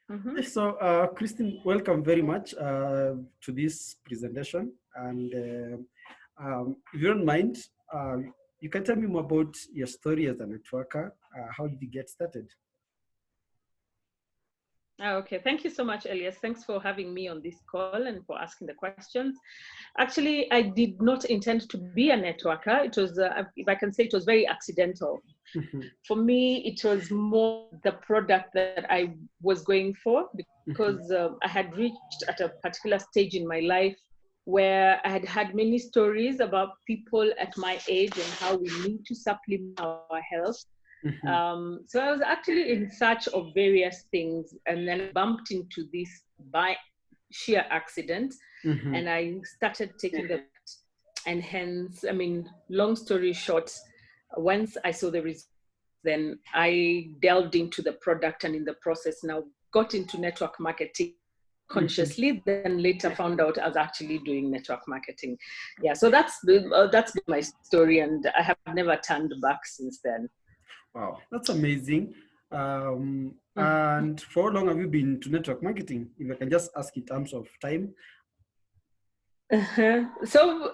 Mm-hmm. So, Christine, welcome very much to this presentation. And if you don't mind, uh, you can tell me more about your story as a networker. How did you get started? Okay, thank you so much, Elius. Thanks for having me on this call and for asking the questions. Actually, I did not intend to be a networker. It was, if I can say, it was very accidental. Mhm, For me, it was more the product that I was going for mhm, because I had reached at a particular stage in my life where I had had many stories about people at my age and how we need to supplement our health. mhm, So I was actually in search of various things, and then I bumped into this by sheer accident, mhm, and I started taking the, and hence, I mean, long story short, once I saw the results, then I delved into the product, and in the process now got into network marketing mhm. consciously, then later found out I was actually doing network marketing. Yeah, so that's been my story, and I have never turned back since then. Wow, that's amazing. Mhm. And for how long have you been to network marketing? If I can just ask in terms of time. So,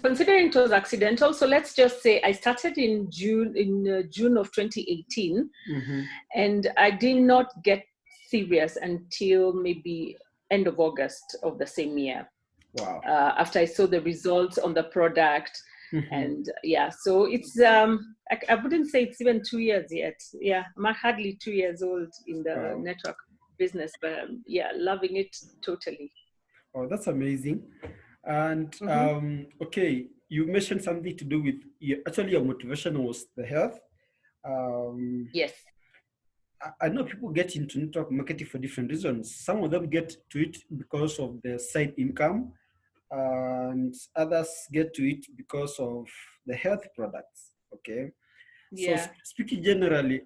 considering it was accidental, so let's just say I started in June of 2018, Mm-hmm. and I did not get serious until maybe end of August of the same year. Wow. After I saw the results on the product, Mm-hmm. and yeah, so it's I wouldn't say it's even 2 years yet. Yeah, I'm hardly 2 years old in the Wow. network business, but yeah, loving it totally. Oh, that's amazing. And Mm-hmm. okay, you mentioned something to do with actually your motivation was the health. Um, Yes. I know people get into network marketing for different reasons. Some of them get to it because of the side income, and others get to it because of the health products. Okay. So Yeah. speaking generally,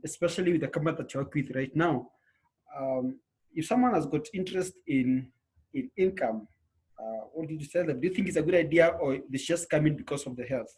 especially with the company that you work with right now, um, if someone has got interest in income, what did you tell them? Do you think it's a good idea, or they just come in because of the health?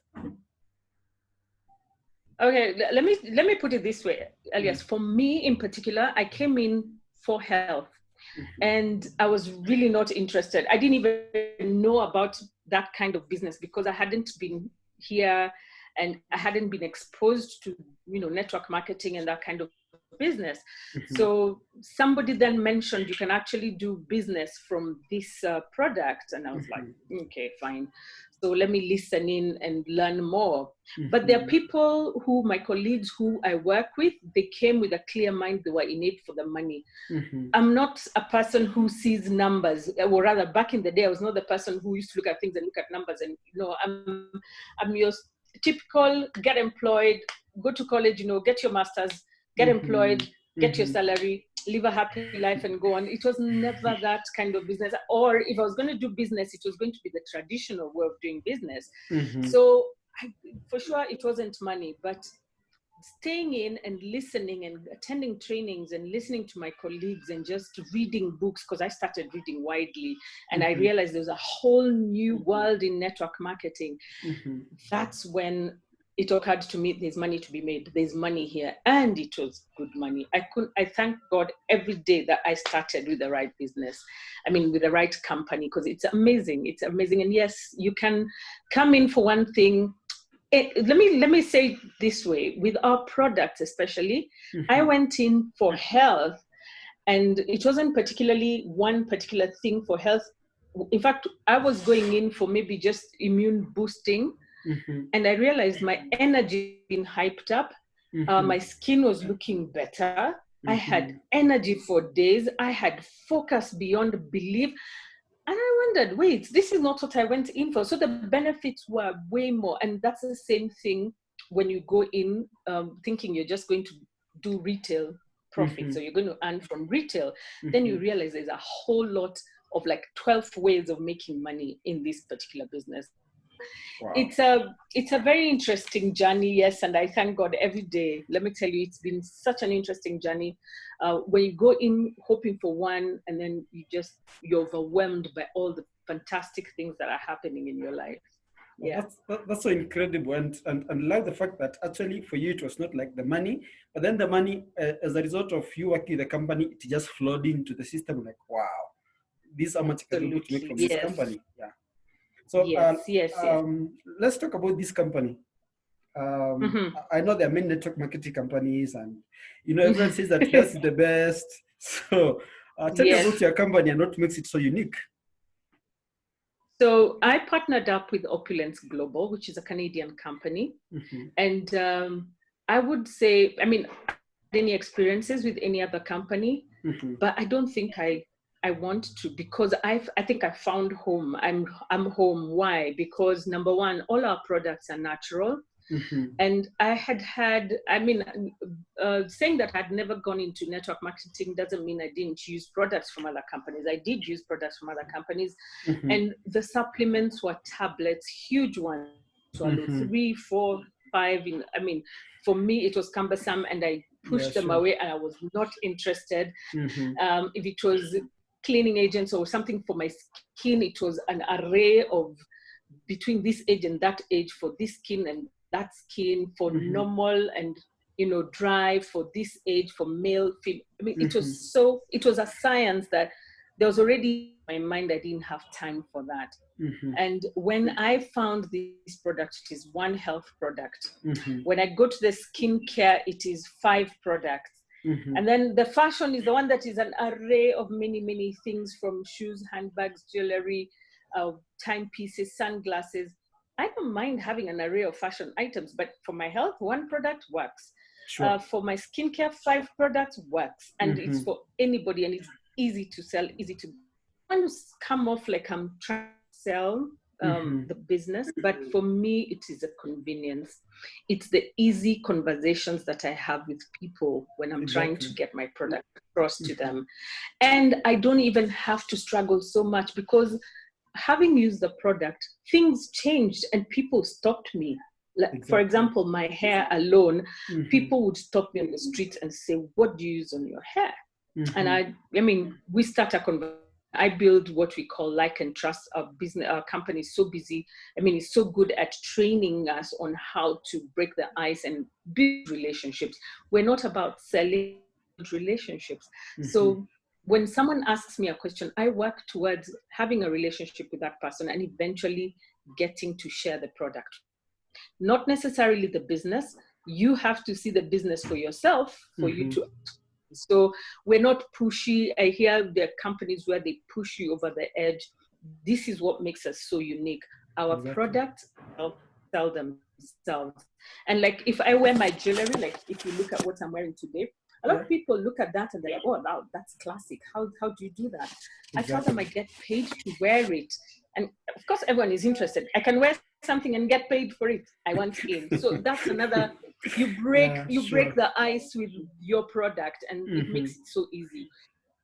Okay, let me put it this way, Mm, Elias. For me in particular, I came in for health, mhm, and I was really not interested. I didn't even know about that kind of business because I hadn't been here and I hadn't been exposed to, network marketing and that kind of business. mhm, So somebody then mentioned you can actually do business from this product, and I was like, mhm, okay, fine. So let me listen in and learn more. But there are mhm, people who, my colleagues who I work with, they came with a clear mind. They were in it for the money. mhm, I'm not a person who sees numbers, or rather, back in the day, I was not the person who used to look at things and look at numbers. And I'm your typical get employed, go to college, get your masters, get employed, mhm, get your mhm, salary, live a happy life, and go on. It was never that kind of business. Or if I was going to do business, it was going to be the traditional way of doing business. mhm, So for sure, it wasn't money, but staying in and listening and attending trainings and listening to my colleagues and just reading books, because I started reading widely and I mhm, realized there's a whole new world in network marketing. mhm. That's when it occurred to me there's money to be made, there's money here, and it was good money. I thank God every day that I started with the right business, I mean with the right company, because it's amazing. And yes, you can come in for one thing. Let me say it this way, with our products especially, I Mhm, went in for health, and it wasn't particularly one particular thing for health. In fact, I was going in for maybe just immune boosting, mhm, and I realized my energy had been hyped up. mhm, My skin was looking better. I had mhm, energy for days. I had focus beyond belief. And I wondered, wait, this is not what I went in for. So the benefits were way more. And that's the same thing when you go in thinking you're just going to do retail profit. So mhm, you're going to earn from retail. Then you mhm. realize there's a whole lot of like 12 ways of making money in this particular business. Wow. It's a very interesting journey, yes, and I thank God every day. Let me tell you, it's been such an interesting journey. When you go in hoping for one, and then you're overwhelmed by all the fantastic things that are happening in your life. Yeah, That's so incredible, and love the fact that actually for you it was not like the money, but then the money as a result of you working the company, it just flowed into the system. Like, wow, this is how much I can be able to make absolutely. from this Yes, company. Yeah. So yes, yes, yes. let's talk about this company. Hmm. I know there are many network marketing companies, and everyone says that that's the best. So tell me Yes. about your company and what makes it so unique. So I partnered up with Opulence Global, which is a Canadian company. Mm-hmm. And I would say, I mean, I had any experiences with any other company, Mm-hmm. but I don't think I want to, because I think I found home. I'm home. Why? Because number one, all our products are natural. Mm-hmm. And I mean, saying that I'd never gone into network marketing doesn't mean I didn't use products from other companies. I did use products from other companies. Mm-hmm. And the supplements were tablets, huge ones, swallow Mm-hmm. 3, 4, 5. I mean, for me, it was cumbersome and I Yeah, pushed them sure. away and I was not interested. Mm-hmm. If it was cleaning agents or something for my skin, it was an array of between this age and that age for this skin and that skin, for Mm-hmm. normal and dry, for this age, for male, female. I mean, it Mm-hmm. was a science that there was already in my mind. I didn't have time for that. Mm-hmm. And when I found this product, it is one health product. Mm-hmm. When I go to the skincare, it is 5 products. Mm-hmm. And then the fashion is the one that is an array of many, many things, from shoes, handbags, jewelry, timepieces, sunglasses. I don't mind having an array of fashion items, but for my health, 1 product works. Sure. For my skincare, 5 products works. And Mm-hmm. it's for anybody, and it's easy to sell, easy to. I want to come off like I'm trying to sell Mm-hmm. the business, but for me, it is a convenience. It's the easy conversations that I have with people when I'm trying Exactly. to get my product across to Mm-hmm. them. And I don't even have to struggle so much, because having used the product, things changed and people stopped me. Like, for Exactly. example, my hair alone, Mm-hmm. people would stop me on the street and say, "What do you use on your hair?" Mm-hmm. And I mean, we start a conversation. I build what we call like and trust. Our business, our company is so busy. I mean, it's so good at training us on how to break the ice and build relationships. We're not about selling relationships. Mm-hmm. So when someone asks me a question, I work towards having a relationship with that person and eventually getting to share the product. Not necessarily the business. You have to see the business for yourself for you Mm-hmm. to. So we're not pushy. I hear there are companies where they push you over the edge. This is what makes us so unique. Our Exactly. products sell themselves. And like, if I wear my jewelry, like if you look at what I'm wearing today, a lot Yeah. of people look at that and they're like, "Oh, wow, that's classic. How do you do that?" I tell them I Exactly. get paid to wear it. And of course, everyone is interested. I can wear something and get paid for it. I want in. So that's another. You break Yeah, sure. the ice with your product, and it Mm-hmm. makes it so easy.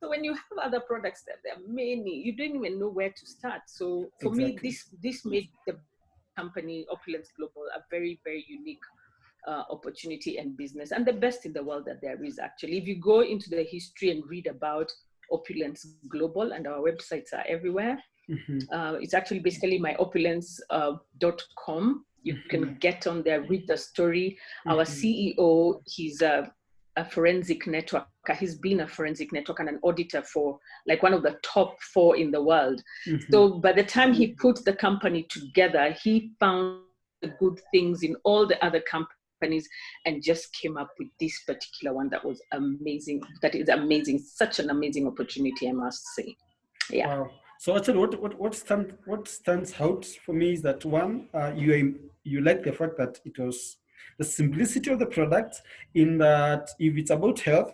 So when you have other products, there are many, you don't even know where to start. So for me, Exactly. this made the company Opulence Global a very, very unique opportunity and business, and the best in the world that there is. Actually, if you go into the history and read about Opulence Global, and our websites are everywhere. Mm-hmm. It's actually basically my opulence.com. You Mm-hmm. can get on there, read the story. Our Mm-hmm. CEO, he's a forensic networker. He's been a forensic network and an auditor for like one of the top 4 in the world. Mm-hmm. So by the time he put the company together, he found the good things in all the other companies and just came up with this particular one that was amazing. That is amazing. Such an amazing opportunity, I must say. Yeah. Wow. So actually, what stands out for me is that one, you like the fact that it was the simplicity of the product. In that, if it's about health,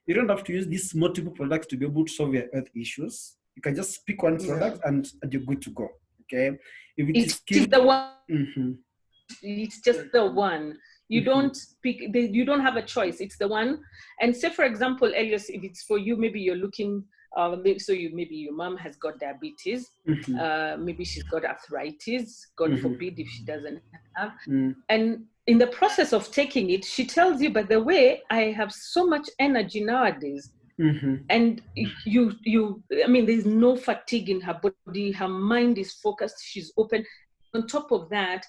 you don't have to use these multiple products to be able to solve your health issues. You can just pick one product and you're good to go. Okay. If it is It is skin, the one. mm-hmm. It's just the one. You Mm-hmm. don't pick. You don't have a choice. It's the one. And say, for example, Elius, if it's for you, maybe you're looking. Maybe your mom has got diabetes. Mm-hmm. Maybe she's got arthritis. God Mm-hmm. forbid if she doesn't have. Mm-hmm. And in the process of taking it, she tells you, "By the way, I have so much energy nowadays." Mm-hmm. And I mean, there's no fatigue in her body. Her mind is focused. She's open. on top of that,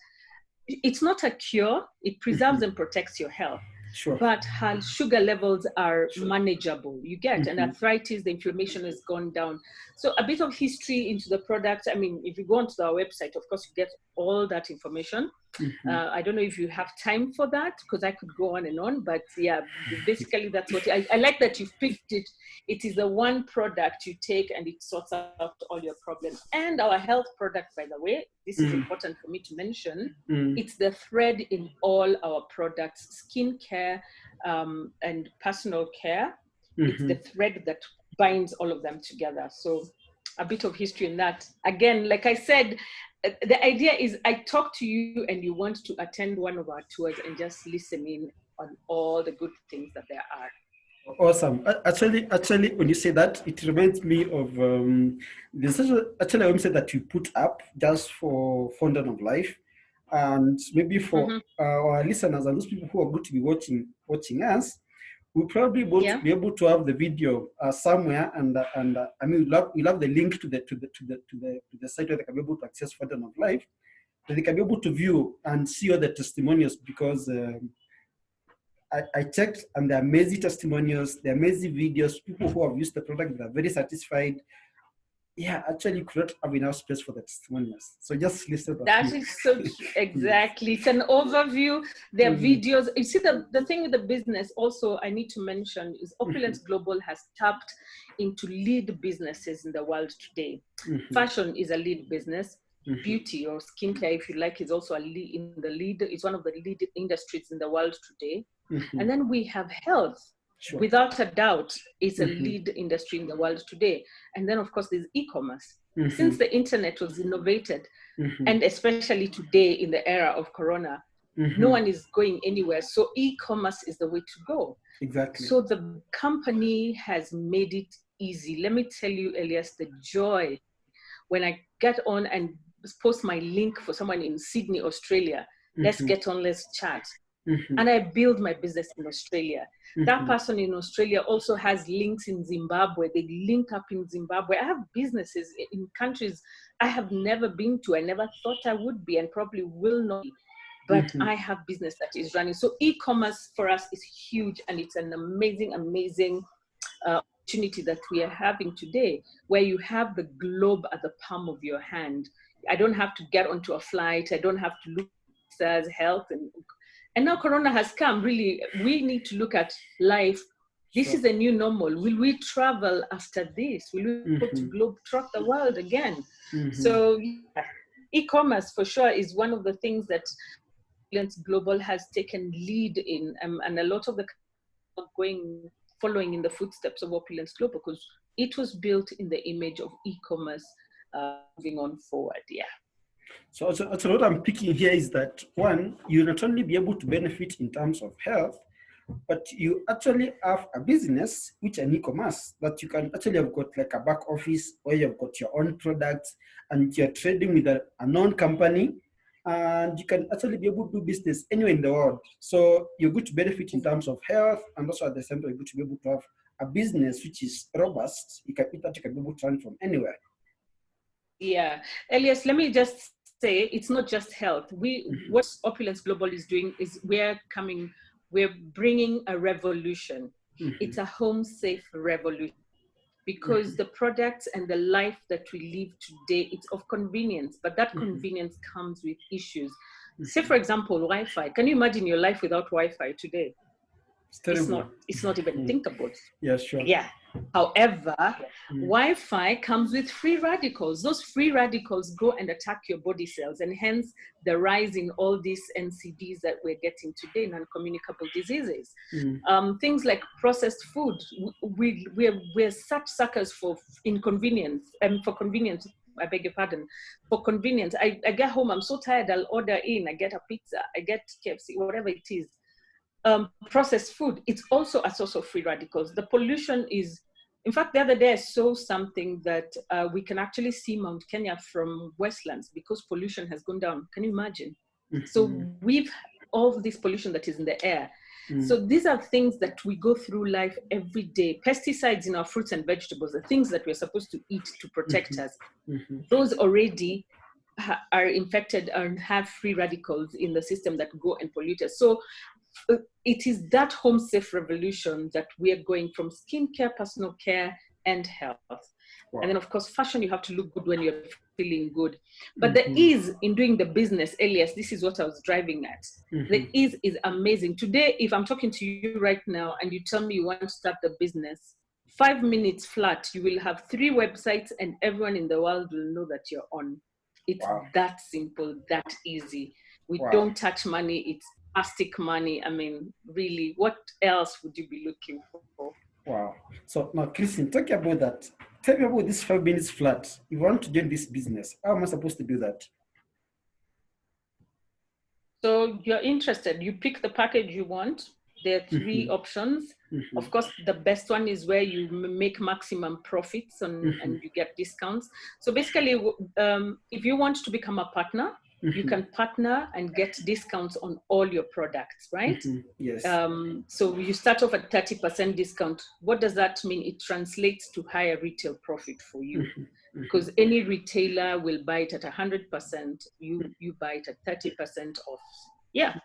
it's not a cure. It preserves and protects your health. Sure. But her sugar levels are manageable. You get, and arthritis, the inflammation has gone down. So a bit of history into the product. I mean, if you go onto our website, of course, you get all that information. I don't know if you have time for that, because I could go on and on, but yeah, basically that's what I like that you've picked it. It is the one product you take and it sorts out all your problems. And our health product, by the way, this is important for me to mention. It's the thread in all our products, skincare and personal care. It's the thread that binds all of them together. So a bit of history in that. Again, like I said, the idea is I talk to you and you want to attend one of our tours and just listen in on all the good things that there are. Awesome. Actually, when you say that, it reminds me of there's actually a website that you put up just for Fountain of Life, and maybe for our listeners and those people who are going to be watching us, we'll probably be able to have the video somewhere, and I mean we'll have the link to the site where they can be able to access Fountain of Life, that they can be able to view and see all the testimonials, because I checked, and the amazing testimonials, the amazing videos, people who have used the product, they're very satisfied. Yeah, actually, you could not have enough space for the testimonials. So just listen. That is so exactly. It's an overview. There are videos. You see, the thing with the business also I need to mention is Opulence Global has tapped into lead businesses in the world today. Fashion is a lead business. Beauty or skincare, if you like, is also it's one of the lead industries in the world today. And then we have health. Sure. Without a doubt, it's a lead industry in the world today. And then, of course, there's e-commerce. Since the internet was innovated, and especially today in the era of Corona, no one is going anywhere. So e-commerce is the way to go. Exactly. So the company has made it easy. Let me tell you, Elias, the joy when I get on and post my link for someone in Sydney, Australia. Let's get on, let's chat. And I build my business in Australia. That person in Australia also has links in Zimbabwe. They link up in Zimbabwe. I have businesses in countries I have never been to. I never thought I would be and probably will not be. But I have business that is running. So e-commerce for us is huge, and it's an amazing, amazing opportunity that we are having today, where you have the globe at the palm of your hand. I don't have to get onto a flight. I don't have to look at health. And now Corona has come. Really, we need to look at life. This is a new normal. Will we travel after this? Will we go to globe trot the world again? So yeah, e-commerce for sure is one of the things that Opelence Global has taken lead in, and a lot of the following in the footsteps of Opulence Global, because it was built in the image of e-commerce moving on forward. Yeah. So what I'm picking here is that, one, you not only be able to benefit in terms of health, but you actually have a business, which an e-commerce, that you can actually have got like a back office where you've got your own products and you're trading with a known company, and you can actually be able to do business anywhere in the world. So you're going to benefit in terms of health, and also at the same time, you're going to be able to have a business which is robust. You can be able to run from anywhere. Yeah, Elias, let me just say, it's not just health. What Opulence Global is doing is we're bringing a revolution. It's a home safe revolution, because the products and the life that we live today, it's of convenience, but that convenience comes with issues. Say, for example, Wi-Fi. Can you imagine your life without Wi-Fi today? It's not even thinkable. Yeah, sure. Yeah. However, Wi-Fi comes with free radicals. Those free radicals go and attack your body cells, and hence the rise in all these NCDs that we're getting today, non-communicable diseases. Things like processed food. We're such suckers for inconvenience and for convenience. I beg your pardon. For convenience, I get home, I'm so tired, I'll order in. I get a pizza, I get KFC, whatever it is. Processed food, it's also a source of free radicals. The pollution is, in fact, the other day I saw something that we can actually see Mount Kenya from Westlands because pollution has gone down. Can you imagine? So we've all this pollution that is in the air. So these are things that we go through life every day. Pesticides in our fruits and vegetables, the things that we're supposed to eat to protect us. Those already are infected and have free radicals in the system that go and pollute us. So it is that home safe revolution that we are going from skincare, personal care, and health. Wow. And then, of course, fashion, you have to look good when you're feeling good. But the ease in doing the business, Elias, this is what I was driving at. The ease is amazing. Today, if I'm talking to you right now and you tell me you want to start the business, 5 minutes flat, you will have 3 websites and everyone in the world will know that you're on. It's that simple, that easy. We don't touch money. It's plastic money. I mean, really, what else would you be looking for? Wow. So now, Christeene, talk about that. Tell me about this 5 minutes flat. If you want to join this business, how am I supposed to do that? So you're interested, you pick the package you want. There are 3 options. Of course, the best one is where you make maximum profits and you get discounts. So basically, if you want to become a partner, you can partner and get discounts on all your products, right? Yes. So you start off at 30% discount. What does that mean? It translates to higher retail profit for you. Because any retailer will buy it at 100%, you buy it at 30% off. Yeah,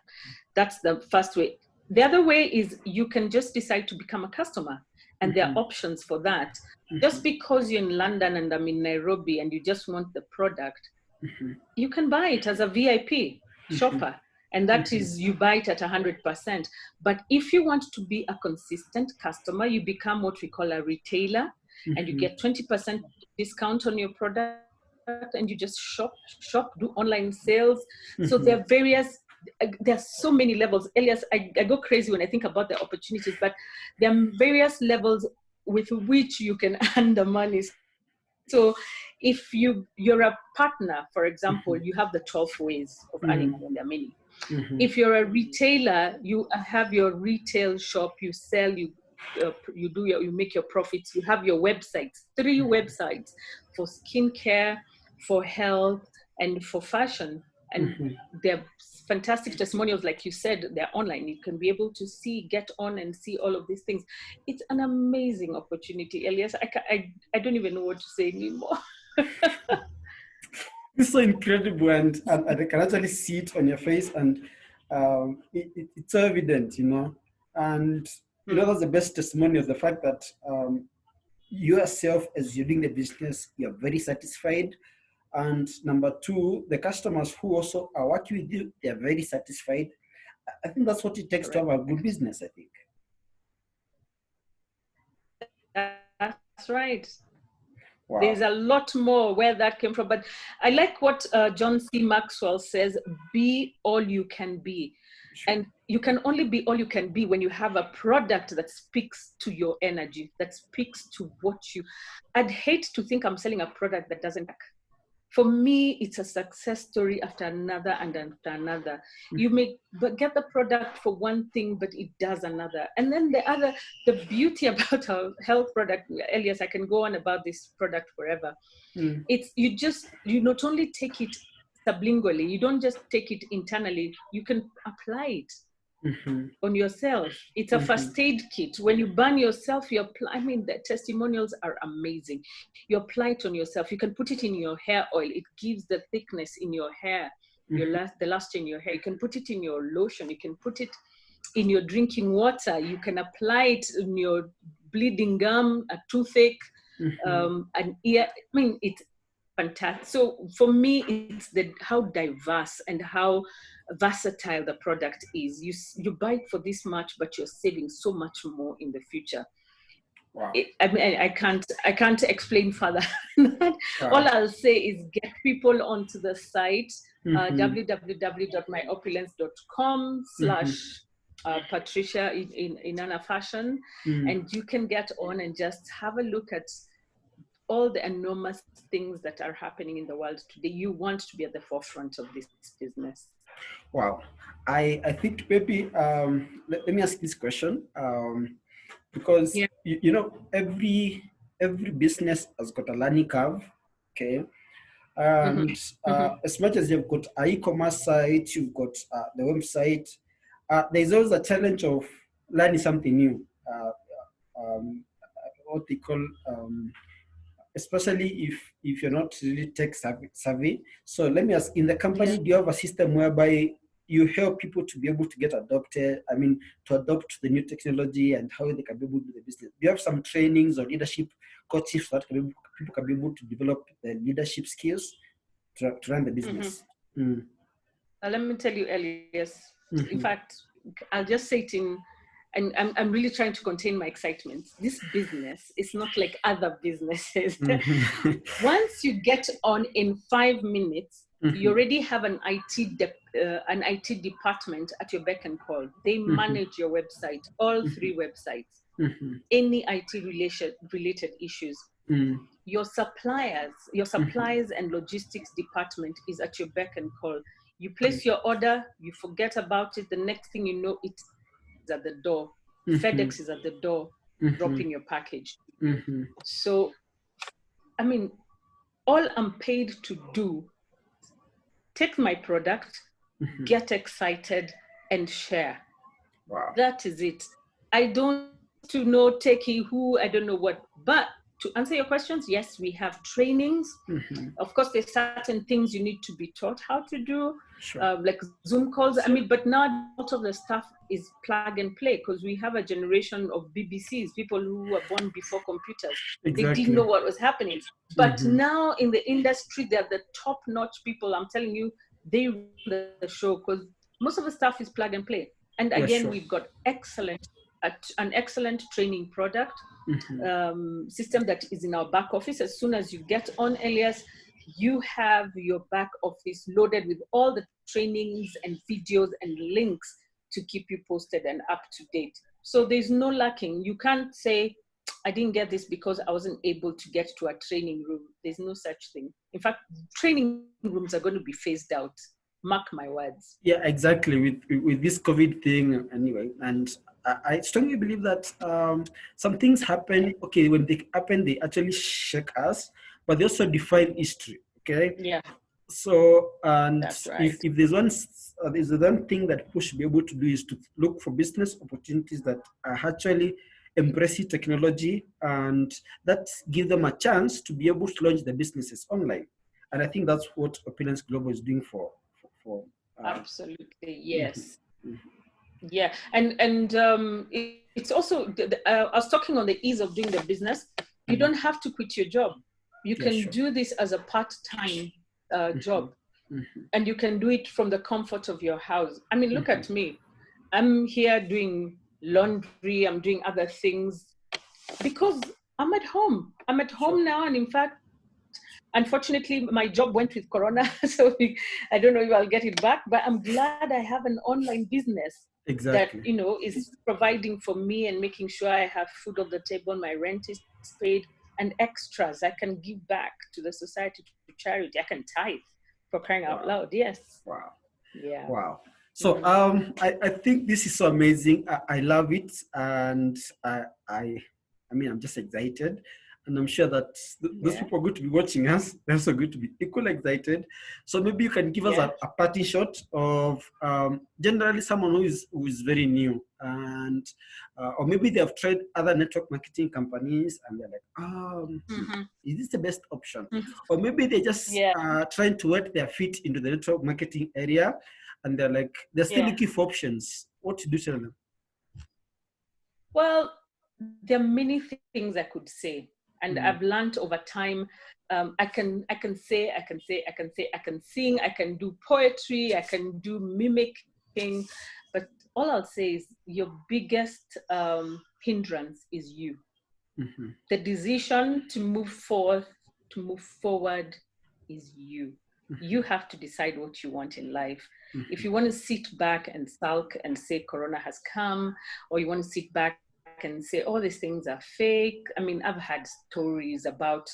that's the first way. The other way is you can just decide to become a customer, and there are options for that. Just because you're in London and I'm in Nairobi and you just want the product, you can buy it as a VIP shopper, and that is, you buy it at 100%. But if you want to be a consistent customer, you become what we call a retailer, and you get 20% discount on your product, and you just shop, do online sales. So there are so many levels. Elias, I go crazy when I think about the opportunities, but there are various levels with which you can earn the money. So if you're a partner, for example, you have the 12 ways of earning money, and there are many. If you're a retailer, you have your retail shop, you sell, you make your profits, you have your websites, 3 websites for skincare, for health, and for fashion. And they're fantastic testimonials, like you said, they're online. You can be able to get on and see all of these things. It's an amazing opportunity, Elias. I don't even know what to say anymore. It's so incredible, and I can actually see it on your face, and it's so evident, you know. And you know, that's the best testimony of the fact that you yourself, as you're doing the business, you're very satisfied. And number 2, the customers who also are working with you, they're very satisfied. I think that's what it takes to have a good business, I think. That's right. Wow. There's a lot more where that came from. But I like what John C. Maxwell says, be all you can be. Sure. And you can only be all you can be when you have a product that speaks to your energy, that speaks to what you... I'd hate to think I'm selling a product that doesn't work. For me, it's a success story after another and after another. You may get the product for one thing, but it does another. And then the beauty about our health product, Elias, I can go on about this product forever. It's you not only take it sublingually, you don't just take it internally, you can apply it on yourself. It's a first aid kit. When you burn yourself, you apply. I mean, the testimonials are amazing. You apply it on yourself. You can put it in your hair oil. It gives the thickness in your hair, the luster in your hair. You can put it in your lotion. You can put it in your drinking water. You can apply it in your bleeding gum, a toothache, an ear. I mean, it's fantastic. So for me, it's how diverse and how versatile the product is. You buy it for this much, but you're saving so much more in the future. Wow. I mean, I can't explain further. Wow. All I'll say is get people onto the site, www.myopulence.com / Patricia in Anna Fashion, and you can get on and just have a look at all the enormous things that are happening in the world today. You want to be at the forefront of this business. Wow. I think maybe, let me ask this question, because, you know, every business has got a learning curve, okay? And as much as you've got an e-commerce site, you've got the website, there's always a challenge of learning something new, what they call especially if you're not really tech savvy. So let me ask, in the company, Yeah. do you have a system whereby you help people to be able to get adopted, to adopt the new technology and how they can be able to do the business? Do you have some trainings or leadership coaches so that people can be able to develop the leadership skills to run the business? Mm. Let me tell you, Elias. In Mm-hmm. fact, I'll just say it in, and I'm really trying to contain my excitement. This business is not like other businesses. Mm-hmm. Once you get on in 5 minutes, you Mm-hmm. already have an IT department at your beck and call. They manage your website, all 3 websites, Mm-hmm. any IT related issues. Mm-hmm. Your supplies and logistics department is at your beck and call. You place your order, you forget about it. The next thing you know, it's at the door. Mm-hmm. FedEx is at the door, Mm-hmm. dropping your package. Mm-hmm. So, I mean, all I'm paid to do, take my product, Mm-hmm. get excited, and share. Wow. That is it. I don't to know techie who, I don't know what. But to answer your questions, yes, we have trainings. Mm-hmm. Of course, there's certain things you need to be taught how to do, Sure. like Zoom calls. I mean, but now a lot of the stuff is plug and play because we have a generation of BBCs, people who were born before computers. They didn't Exactly. know what was happening. But Mm-hmm. now in the industry, they're the top-notch people. I'm telling you, they run the show because most of the stuff is plug and play. And Yeah, again, sure. we've got an excellent training product system that is in our back office. As soon as you get on, Elias, you have your back office loaded with all the trainings and videos and links to keep you posted and up to date. So there's no lacking. You can't say, I didn't get this because I wasn't able to get to a training room. There's no such thing. In fact, training rooms are going to be phased out. Mark my words. Yeah, exactly. With this COVID thing, anyway, and I strongly believe that some things happen. Okay, when they happen, they actually shake us, but they also define history. Okay, Yeah, so and that's right. if there's one thing that people should be able to do is to look for business opportunities that are actually embracing technology and that give them a chance to be able to launch their businesses online. And I think that's what Opelence Global is doing for Absolutely, mhm, yes. mhm. Yeah, and it's also, I was talking on the ease of doing the business. You Mhm. don't have to quit your job. You Yeah, can sure. do this as a part-time Mhm, job, mhm, and you can do it from the comfort of your house. I mean, look mhm. at me. I'm here doing laundry, I'm doing other things because I'm at home. I'm at Sure. home now, and in fact, unfortunately, my job went with Corona, so I don't know if I'll get it back. But I'm glad I have an online business that Exactly. is providing for me and making sure I have food on the table, my rent is paid, and extras. I can give back to the society, to charity. I can tithe, for crying out Wow. loud. Yes. Wow. Yeah. Wow. So Mm-hmm. I think this is so amazing. I love it, and I mean I'm just excited, and I'm sure that those Yeah. people are going to be watching us. They're also going to be equally excited. So maybe you can give us Yeah. a parting shot of generally someone who is very new, and or maybe they have tried other network marketing companies and they're like, Mm-hmm. is this the best option? Or maybe they just Yeah. trying to wet their feet into the network marketing area and they're still Yeah. looking for options. What to do tell them? Well, there are many things I could say, and Mm, I've learned over time. I can say, I can sing, I can do poetry, I can do mimicking, but all I'll say is your biggest hindrance is you. mhm, The decision to move forward, is you. You mhm, have to decide what you want in life. If mhm, you want to sit back and sulk and say Corona has come, or you want to sit back and say all these things are fake. I mean, I've had stories about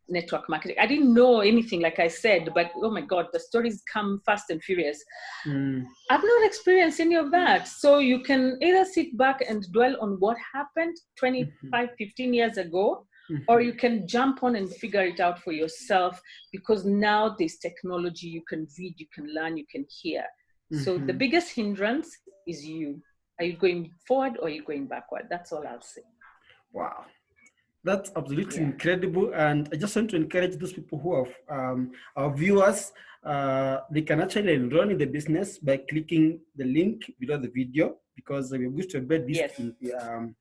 network marketing. I didn't know anything, like I said, but oh my God, the stories come fast and furious. mm, I've not experienced any of that. So you can either sit back and dwell on what happened mhm, 25, 15 years ago, or mhm, you can jump on and figure it out for yourself, because now there's technology. You can read, you can learn, you can hear. So the mhm. biggest hindrance is you. Are you going forward or are you going backward? That's all I'll say. Wow. That's absolutely Yeah. incredible. And I just want to encourage those people who have our viewers. They can actually enroll in the business by clicking the link below the video, because we're going to embed this Yes. in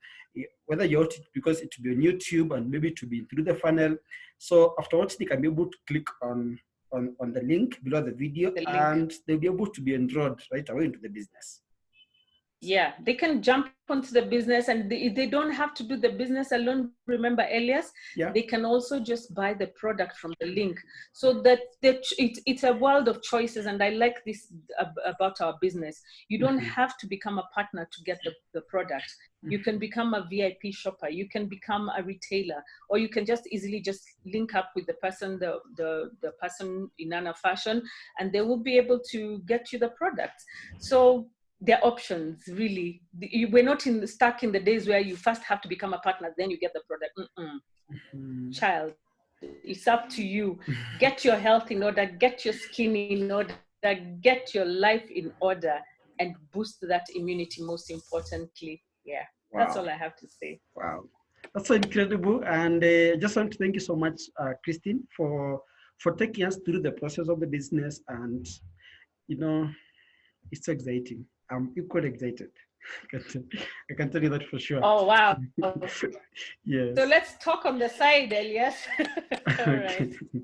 whether you watch it because it will be on YouTube and maybe it will be through the funnel. So afterwards, they can be able to click on the link below the video, The link. and they'll be able to be enrolled right away into the business. Yeah, they can jump onto the business, and they don't have to do the business alone. Remember, Elias, Yeah. they can also just buy the product from the link. So that it's a world of choices. And I like this about our business. You don't have to become a partner to get the product. You can become a VIP shopper. You can become a retailer, or you can just easily just link up with the person, the person in Nana Fashion, and they will be able to get you the product. So there are options, really. We're not stuck in the days where you first have to become a partner, then you get the product. Child, it's up to you. Get your health in order, get your skin in order, get your life in order, and boost that immunity, most importantly. Yeah, that's Wow. all I have to say. Wow. That's so incredible. And just want to thank you so much, Christine, for taking us through the process of the business. And, you know, it's so exciting. I'm equally excited. I can tell you that for sure. Oh, wow. Yes. So let's talk on the side, Elias. All right. Okay.